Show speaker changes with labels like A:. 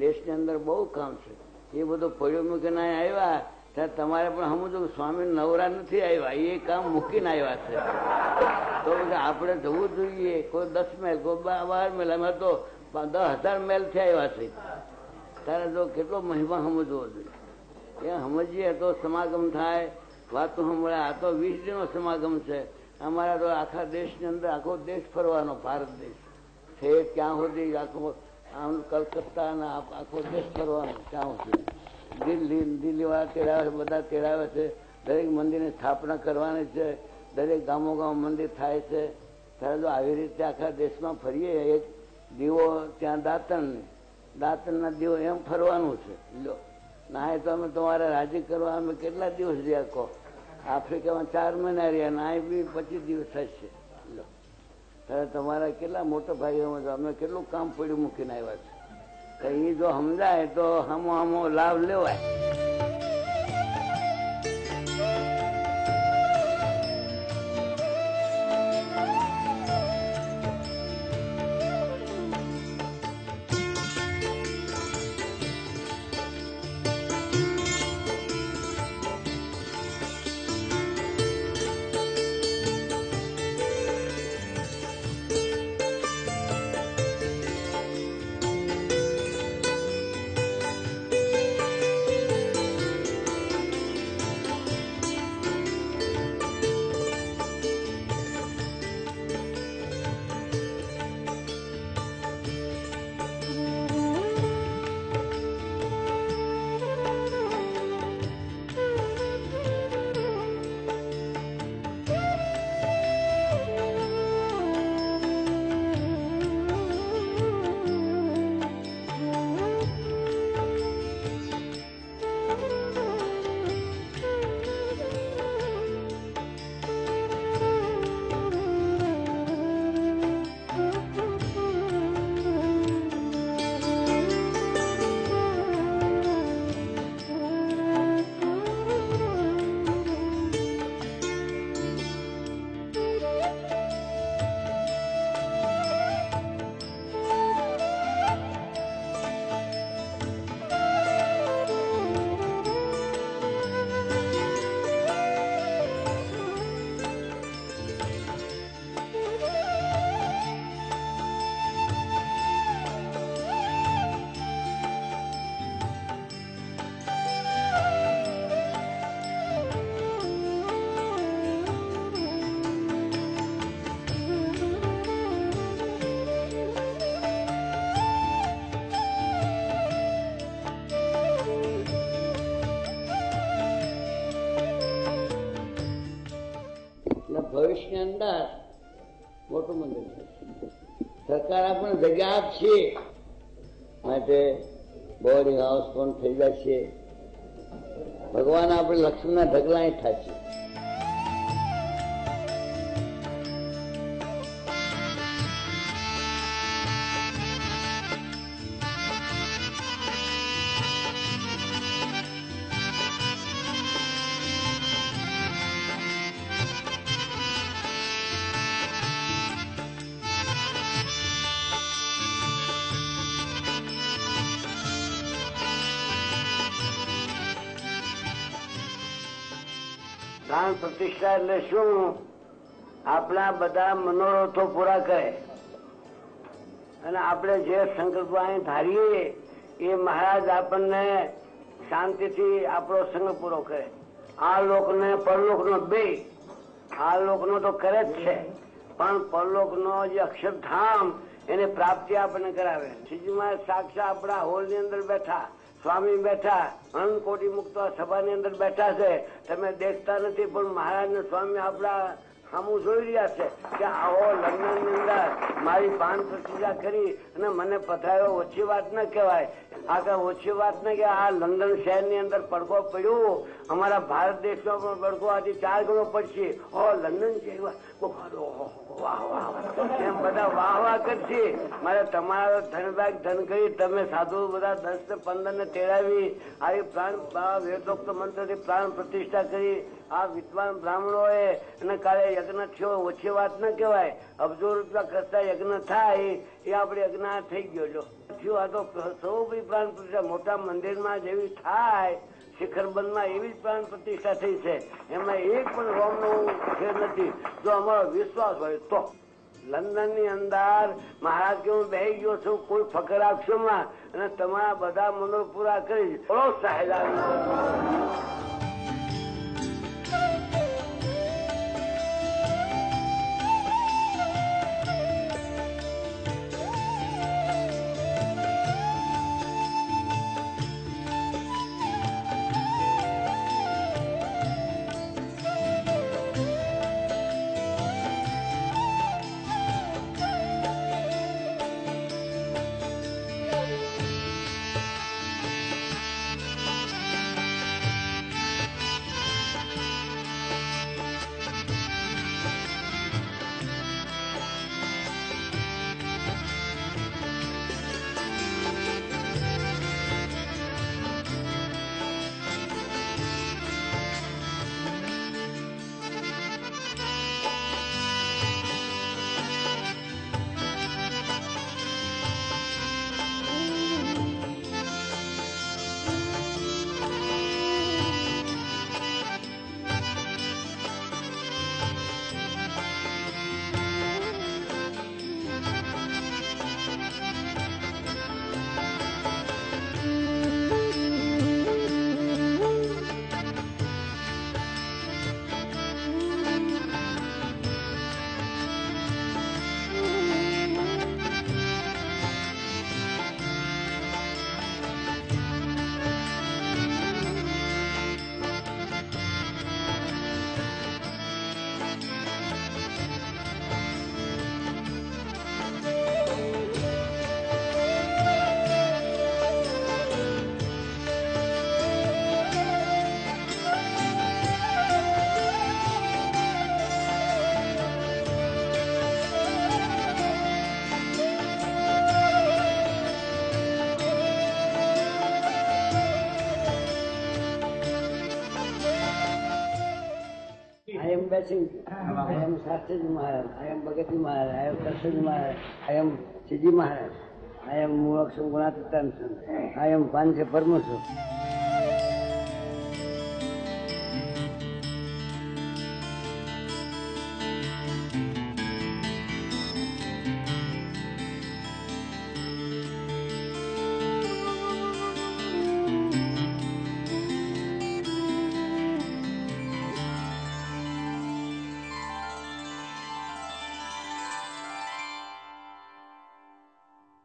A: દેશની અંદર બહુ કામ છે. એ બધું પડ્યું મૂકીને આવ્યા ત્યારે તમારે પણ સમજો સ્વામી નવરા નથી આવ્યા, એ કામ મૂકીને આવ્યા છે. તો આપણે જવું જોઈએ. કોઈ 10 મેલ, કોઈ 12 મેલ, અમે તો 10,000 મેલ થી આવ્યા છે. ત્યારે જો કેટલો મહિમા સમજવો જોઈએ. એ સમજીએ તો સમાગમ થાય, વાતો સાંભળે. આ તો 20 દિનનો સમાગમ છે. અમારા તો આખા દેશની અંદર આખો દેશ ફરવાનો, ભારત દેશ છે ક્યાં સુધી, આખો કલકત્તા અને આખો દેશ ફરવાનો ક્યાં સુધી. દિલ્હી વાળા તેડાવે, બધા તેડાવે છે. દરેક મંદિરની સ્થાપના કરવાની છે. દરેક ગામો ગામ મંદિર થાય છે. ત્યારે જો આવી રીતે આખા દેશમાં ફરીએ, એક દીવો ત્યાં દાંતણના દીવો એમ ફરવાનું છે. લો ના તો અમે તમારે રાજી કરવા અમે કેટલા દિવસ રહ્યા કહો. આફ્રિકામાં 4 મહિના રહ્યા, ના બી 25 દિવસ થશે. લો ત્યારે તમારા કેટલા મોટા ભાઈઓ, અમે કેટલું કામ પડ્યું મૂકીને આવ્યા છે. એ જો સમજાય તો હમો લાભ લેવાય. ભવિષ્યની અંદર મોટું મંદિર છે. સરકાર આપણને જગ્યા આપશે માટે બોર્ડિંગ હાઉસ પણ થઈ જશે. ભગવાન આપણે લક્ષ્મીના ઢગલા થશે. પ્રાણ પ્રતિષ્ઠા એટલે શું? આપણા બધા મનોરથો પૂરા કરે અને આપણે જે સંકલ્પ અહીં ધારીએ એ મહારાજ આપણને શાંતિથી આપણો સંગ પૂરો કરે. આ લોકને પરલોકનો બે, આ લોકનો તો કરે જ છે, પણ પરલોકનો જે અક્ષરધામ એને પ્રાપ્તિ આપણને કરાવે. શ્રીજીમાં સાક્ષાત આપણા હોલની અંદર બેઠા સ્વામી બેઠા, અનંત કોટી મુક્ત સભાની અંદર બેઠા છે. તમે દેખતા નથી પણ મહારાજ ને સ્વામી આપણા સામું જોઈ રહ્યા છે કે આવો લગ્નની અંદર મારી પાન પ્રતિષ્ઠા કરી અને મને પધરાયો. ઓછી વાત ન કહેવાય. આગળ ઓછી વાત ન કે આ લંડન શહેરની અંદર પડઘો પડ્યો, અમારા ભારત દેશમાં પણ પડઘો આજે 4 ગણો પડશે. લંડન છે વાહ વાહ એમ બધા વાહ વાહ કરશે. મારે તમારા ધનભાગ ધન કરી તમે સાધુ બધા 10 ને 15 ને તેડાવી આવી પ્રાણ વેદોક્ત મંત્રથી પ્રાણ પ્રતિષ્ઠા કરી આ વિદ્વાન બ્રાહ્મણોએ અને કાલે યજ્ઞ થયો. ઓછી વાત ન કહેવાય. અબજો રૂપિયા કરતા યજ્ઞ થાય એ આપણે યજ્ઞ થઈ ગયો. જો થયું. આ તો સૌ પ્રાણ પ્રતિષ્ઠા મોટા મંદિરમાં જેવી થાય શિખરબંધમાં એવી જ પ્રાણ પ્રતિષ્ઠા થઈ છે. એમાં એક પણ રોમનો ફેર નથી. જો અમારો વિશ્વાસ હોય તો લંડન ની અંદર મહારાજ કે હું બેસી ગયો છું, કોઈ ફકર આપશો માં અને તમારા બધા મનો પૂરા કરી બોલો સાહેબ. I am Baching, I am Shastriji Maharaj, I am Bhagati Maharaj, I am Karshani Maharaj, I am Chiji Maharaj, I am Mulaksha Gunatatan, I am Pancha Parmasu.